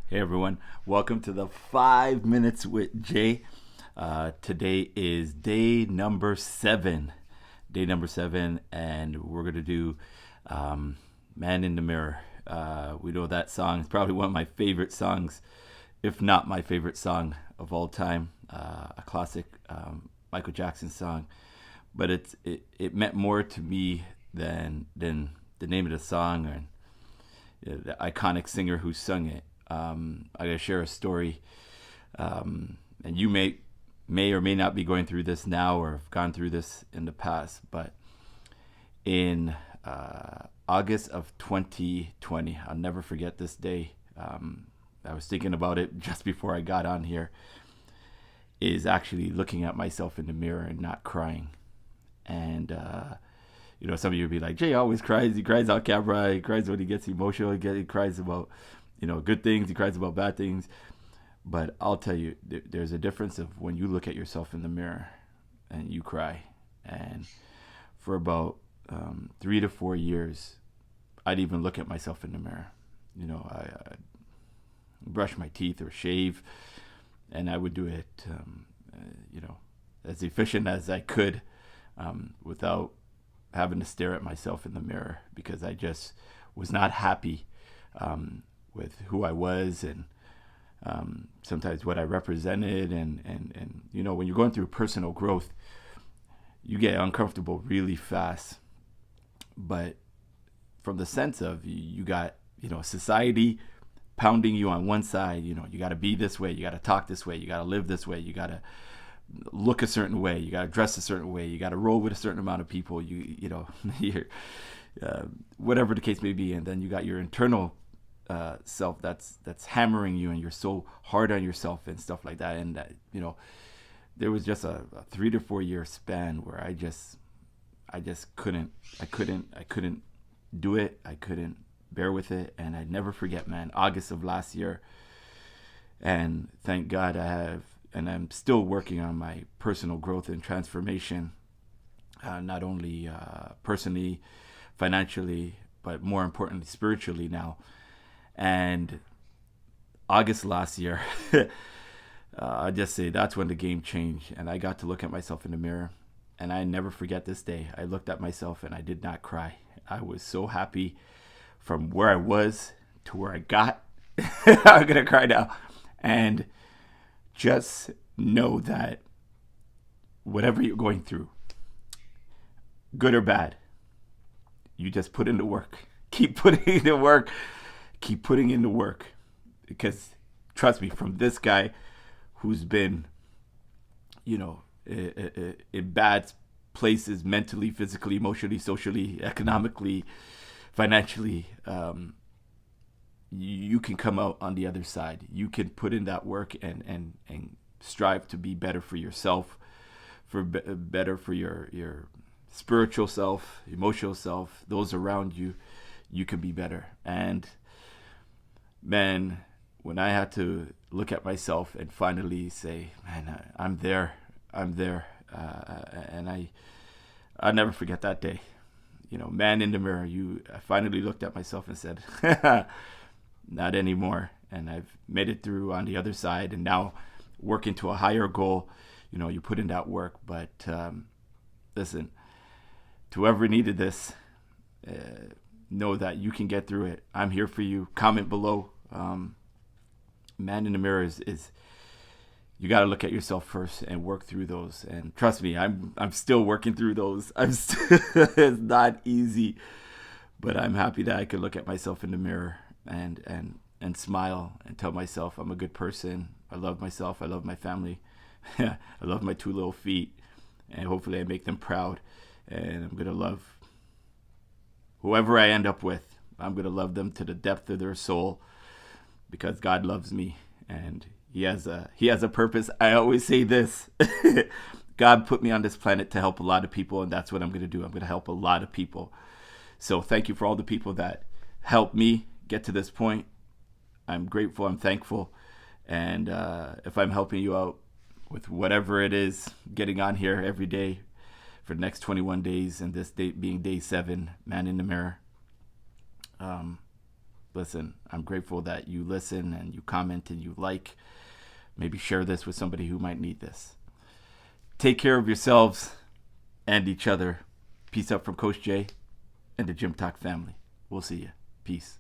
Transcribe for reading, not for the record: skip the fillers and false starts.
Hey everyone, welcome to the 5 Minutes with Jay. Today is day number 7. And we're going to do Man in the Mirror. We know that song is probably one of my favorite songs, if not my favorite song of all time. A classic Michael Jackson song. But it meant more to me than the name of the song or the iconic singer who sung it. I gotta share a story, and you may or may not be going through this now or have gone through this in the past. But in August of 2020, I'll never forget this day. I was thinking about it just before I got on here. Is actually looking at myself in the mirror and not crying, and some of you would be like, Jay always cries. He cries on camera. He cries when he gets emotional. He cries about, good things. He cries about bad things. But I'll tell you, there's a difference of when you look at yourself in the mirror and you cry. And for about 3 to 4 years, I'd even look at myself in the mirror. I'd brush my teeth or shave, and I would do it, as efficient as I could, without having to stare at myself in the mirror, because I just was not happy with who I was, and sometimes what I represented. And when you're going through personal growth, you get uncomfortable really fast. But from the sense of you got, society pounding you on one side, you got to be this way, you got to talk this way, you got to live this way, you got to look a certain way, you got to dress a certain way, you got to roll with a certain amount of people, you're, whatever the case may be. And then you got your internal self that's hammering you, and you're so hard on yourself and stuff like that. And there was just a 3 to 4 year span where I just couldn't do it. I couldn't bear with it. And I never forget, man, August of last year. And thank God I'm still working on my personal growth and transformation, not only personally, financially, but more importantly, spiritually now. And August last year, I just say that's when the game changed, and I got to look at myself in the mirror. And I never forget this day. I looked at myself and I did not cry. I was so happy from where I was to where I got. I'm gonna cry now. And just know that whatever you're going through, good or bad, you just put in the work. Keep putting in the work. Keep putting in the work. Because trust me, from this guy who's been, in bad places mentally, physically, emotionally, socially, economically, financially, you can come out on the other side. You can put in that work and strive to be better for yourself, better for your spiritual self, emotional self, those around you. You can be better. And man, when I had to look at myself and finally say, man, I'm there, and I'll never forget that day. Man in the mirror, I finally looked at myself and said, not anymore. And I've made it through on the other side, and now working to a higher goal. You put in that work. But listen, to whoever needed this, know that you can get through it. I'm here for you. Comment below. Man in the mirror is you got to look at yourself first and work through those. And trust me, I'm still working through those. It's not easy, but I'm happy that I can look at myself in the mirror and smile and tell myself I'm a good person. I love myself. I love my family. I love my 2 little feet, and hopefully I make them proud. And I'm gonna love whoever I end up with. I'm gonna love them to the depth of their soul, because God loves me, and He has a purpose. I always say this: God put me on this planet to help a lot of people, and that's what I'm gonna do. I'm gonna help a lot of people. So thank you for all the people that helped me get to this point. I'm grateful. I'm thankful. And if I'm helping you out with whatever it is, getting on here every day for the next 21 days, and this date being day 7, Man in the Mirror. listen, I'm grateful that you listen and you comment and you like. Maybe share this with somebody who might need this. Take care of yourselves and each other. Peace out from Coach Jay and the Gym Talk family. We'll see you. Peace.